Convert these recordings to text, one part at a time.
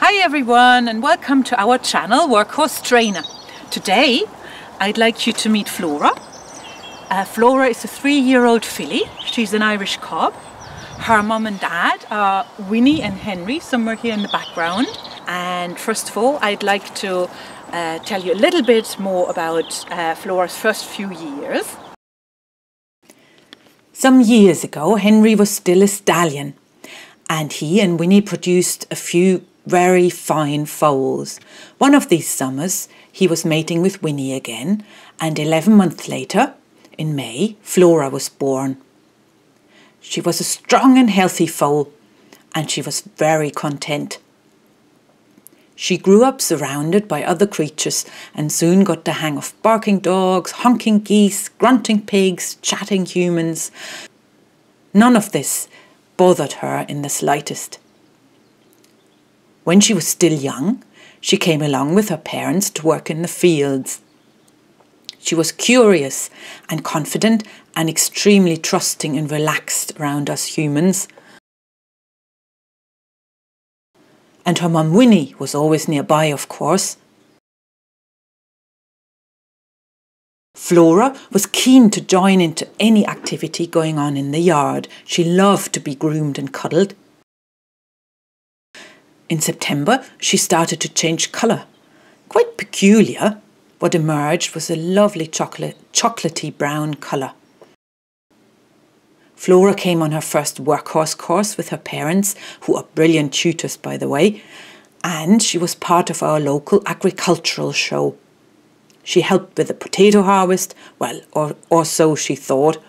Hi everyone and welcome to our channel Workhorse Trainer. Today I'd like you to meet Flora. Flora is a 3-year-old filly. She's an Irish Cob. Her mum and dad are Winnie and Henry, somewhere here in the background. And first of all I'd like to tell you a little bit more about Flora's first few years. Some years ago Henry was still a stallion and he and Winnie produced a few very fine foals. One of these summers he was mating with Winnie again, and 11 months later, in May, Flora was born. She was a strong and healthy foal, and she was very content. She grew up surrounded by other creatures and soon got the hang of barking dogs, honking geese, grunting pigs, chatting humans. None of this bothered her in the slightest. When she was still young, she came along with her parents to work in the fields. She was curious and confident and extremely trusting and relaxed around us humans. And her mum Winnie was always nearby, of course. Flora was keen to join into any activity going on in the yard. She loved to be groomed and cuddled. In September, she started to change colour. Quite peculiar. What emerged was a lovely chocolatey brown colour. Flora came on her first workhorse course with her parents, who are brilliant tutors by the way, and she was part of our local agricultural show. She helped with the potato harvest, well, or so she thought,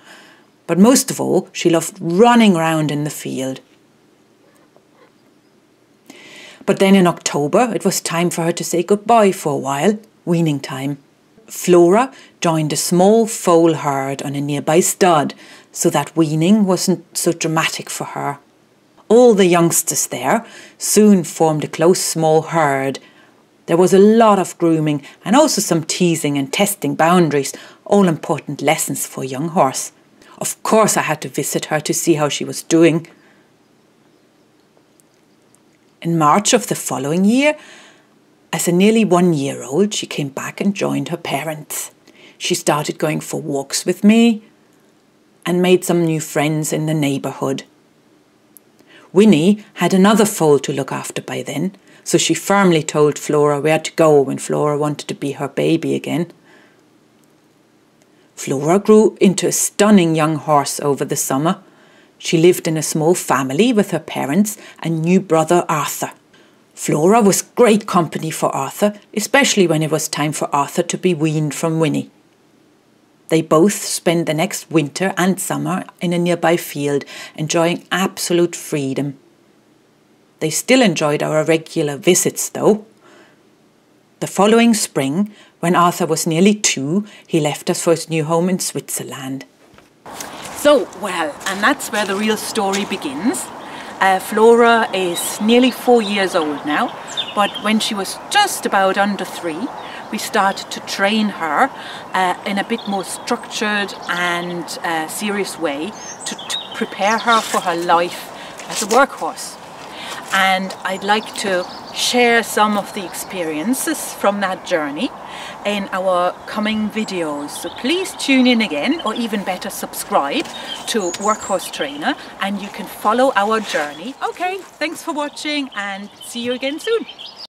but most of all she loved running around in the field. But then in October it was time for her to say goodbye for a while, weaning time. Flora joined a small foal herd on a nearby stud, so that weaning wasn't so dramatic for her. All the youngsters there soon formed a close small herd. There was a lot of grooming and also some teasing and testing boundaries, all important lessons for a young horse. Of course I had to visit her to see how she was doing. In March of the following year, as a nearly 1-year-old, she came back and joined her parents. She started going for walks with me and made some new friends in the neighbourhood. Winnie had another foal to look after by then, so she firmly told Flora where to go when Flora wanted to be her baby again. Flora grew into a stunning young horse over the summer. She lived in a small family with her parents and new brother Arthur. Flora was great company for Arthur, especially when it was time for Arthur to be weaned from Winnie. They both spent the next winter and summer in a nearby field, enjoying absolute freedom. They still enjoyed our regular visits though. The following spring, when Arthur was nearly 2, he left us for his new home in Switzerland. So, well, and that's where the real story begins. Flora is nearly 4 years old now, but when she was just about under 3, we started to train her in a bit more structured and serious way to prepare her for her life as a workhorse. And I'd like to share some of the experiences from that journey in our coming videos. So please tune in again, or even better subscribe to Workhorse Trainer, and you can follow our journey. Okay, thanks for watching and see you again soon.